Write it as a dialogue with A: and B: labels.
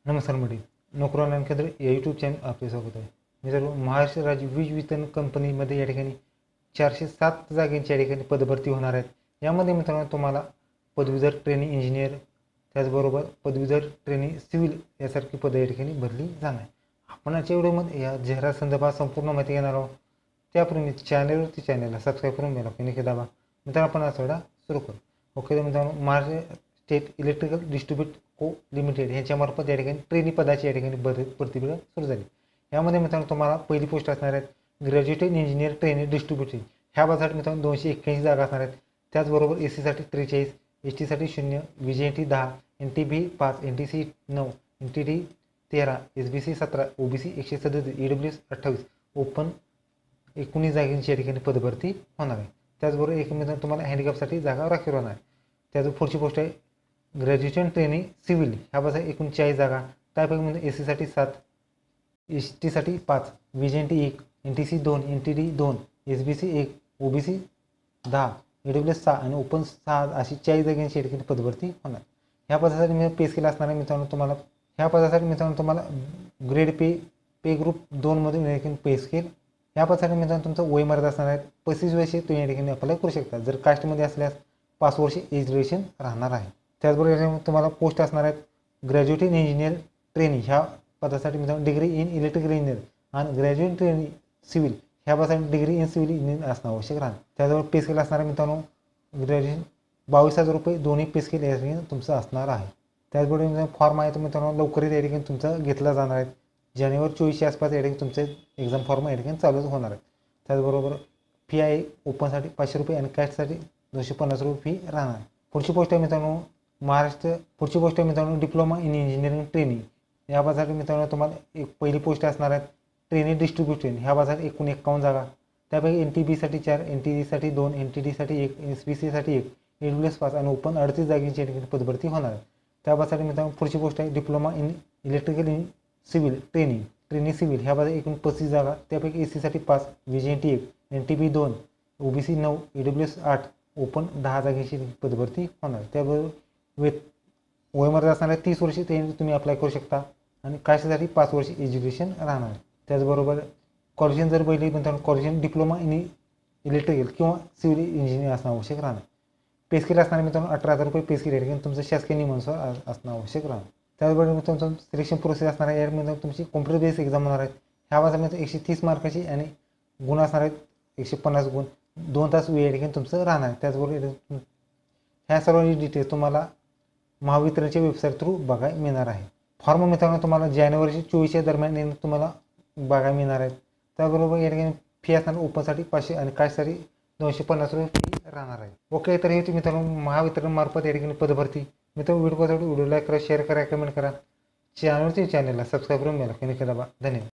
A: नमस्कार मंडळी, नोकरी ऑनलाईन केंद्र या यूट्यूब चॅनल आपले स्वागत आहे. मित्रांनो, महाराष्ट्र राज्य वीज वितरण कंपनीमध्ये या ठिकाणी 407 जागांची या ठिकाणी पदभरती होणार आहेत. यामध्ये मित्रांनो तुम्हाला पदवीधर ट्रेनिंग इंजिनियर, त्याचबरोबर पदवीधर ट्रेनिंग सिव्हिल यासारखी पदं या ठिकाणी भरली जाणार आहे. आपण आजच्या व्हिडिओमध्ये या जाहिरात संदर्भात संपूर्ण माहिती घेणार आहोत. त्यापूर्वी चॅनलला सबस्क्राईब करून बेल आयकॉन दाबा. मित्रांनो, आपण आज थोडा सुरू करू. ओके मित्रांनो, महाराष्ट्र स्टेट इलेक्ट्रिकल डिस्ट्रीब्यूट को लिमिटेड यांच्यामार्फत या ठिकाणी ट्रेनी पदाची या ठिकाणी भरती सुरू झाली. यामध्ये मित्रांनो तुम्हाला पहिली पोस्ट असणार आहेत ग्रॅज्युएट इंजिनियर ट्रेनी डिस्ट्रीब्युटर. ह्या पदासाठी मित्रांनो 281 जागा असणार आहेत. त्याचबरोबर AC साठी 43, ST साठी 0, VJNT 10, NTB 5, NTC 9, NTD 13, SBC 17, OBC 137, EWS 28, open 19 जागांची या ठिकाणी पदभरती होणार आहे. त्याचबरोबर एक मित्रांनो तुम्हाला हँडिकॅपसाठी जागा राखीव राहणार आहे. त्याच पुढची पोस्ट आहे ग्रॅज्युएशन ट्रेनिंग सिव्हिल. ह्या पदासाठी 39 जागा. त्यापैकी AC साठी 7, ST साठी 5, VJNT 1, NTC 2, NTD 2, SBC 1, OBC 10, EWS 6 आणि ओपन 6 अशी 40 जागांची या ठिकाणी पदभरती होणार. ह्या पदासाठी मी पे स्केल असणार आहे मित्रांनो तुम्हाला. ह्या पदासाठी मित्रांनो तुम्हाला ग्रेड पे ग्रुप 2 मधून या ठिकाणी पे स्केल. ह्या पदासाठी मित्रांनो तुमचं वय मर्यादा असणार आहे 35 वर्ष तुम्ही या ठिकाणी अप्लाय करू शकता. जर कास्टमध्ये असल्यास 5 वर्ष एज ड्युरेशन राहणार आहे. त्याचबरोबर तुम्हाला पोस्ट असणार आहेत ग्रॅज्युएट इन इंजिनियर ट्रेनिंग. ह्या पदासाठी मित्रांनो डिग्री इन इलेक्ट्रिकल इंजिनियर आणि ग्रॅज्युएट ट्रेनिंग सिव्हिल ह्या पदासाठी डिग्री इन सिव्हिल इंजिनियर असणं आवश्यक राहणार. त्याचबरोबर पे स्केल असणार आहे मित्रांनो ग्रॅज्युएशन 22,000 रुपये दोन्ही पे स्केल या ठिकाणी तुमचं असणार आहे. त्याचबरोबर मित्रांनो फॉर्म आहे तो मित्रांनो लवकरच या ठिकाणी तुमचा घेतला जाणार आहे. जानेवारी 24 आसपास या ठिकाणी तुमचे एक्झाम फॉर्म या ठिकाणी चालू होणार आहे. त्याचबरोबर फी आहे ओपनसाठी 500 रुपये आणि कॅटसाठी 250 रुपये फी राहणार. पुढची पोस्ट आहे मित्रांनो पुढची पोस्ट आहे मित्रांनो डिप्लोमा इन इंजिनिअरिंग ट्रेनिंग. या पदासाठी मित्रांनो तुम्हाला एक पहिली पोस्ट असणार आहे ट्रेनिंग डिस्ट्रीब्युशन. ह्या पदासाठी एकूण 51 जागा. त्यापैकी NTB साठी 4, NTD साठी 2, NTD साठी 1, SBC साठी 1, EWS 5 आणि ओपन 38 जागांची या ठिकाणी पदभरती होणार आहे. त्या पदासाठी मित्रांनो पुढची पोस्ट आहे diploma in electrical civil training civil. ह्या पदासाठी एकूण 35 जागा. त्यापैकी AC साठी 5, VJNT 1, NTB 2, OBC 9, EWS 8, open 10 जागांची पदभरती होणार. त्याबरोबर वयमर्यादा असणार आहे 30 वर्षे ते तुम्ही अप्लाय करू शकता आणि कास्टसाठी 5 वर्ष एज्युकेशन राहणार आहे. त्याचबरोबर कॉलेजन जर पहिली मित्रांनो कॉलेजन डिप्लोमा इन इलेक्ट्रिकल किंवा सिव्हिल इंजिनियर असणं आवश्यक राहणार. पे स्केल असणार मित्रांनो 18,000 रुपये पे स्केल या ठिकाणी तुमचं शासकीय नियमानुसार असणं आवश्यक राहणार. त्याचबरोबर मित्रांनो सिलेक्शन प्रोसेस असणार आहे. यामध्ये तुमची कॉम्प्युटर बेस्ड एक्झाम होणार आहेत. ह्या वाजता 130 मार्काची आणि गुण असणार आहेत 150 गुण. 2 तास वेळ या ठिकाणी तुमचं राहणार आहे. त्याचबरोबर ह्या सर्व डिटेल्स तुम्हाला महावितरणच्या वेबसाईट थ्रू बघायला मिळणार आहे. फॉर्म मित्रांनो तुम्हाला जानेवारी 24 दरम्यान तुम्हाला बघायला मिळणार आहेत. त्याबरोबर या ठिकाणी फी असणार ओपनसाठी 500 आणि कास्टसाठी 250 रुपये फी राहणार आहे. ओके, तर हे होती मित्रांनो महावितरण मार्फत या ठिकाणी पदभरती. मित्रांनो व्हिडिओ लाईक करा, शेअर करा, कमेंट करा. चॅनलला सबस्क्राईब करून बेल आयकॉन दाबा. धन्यवाद.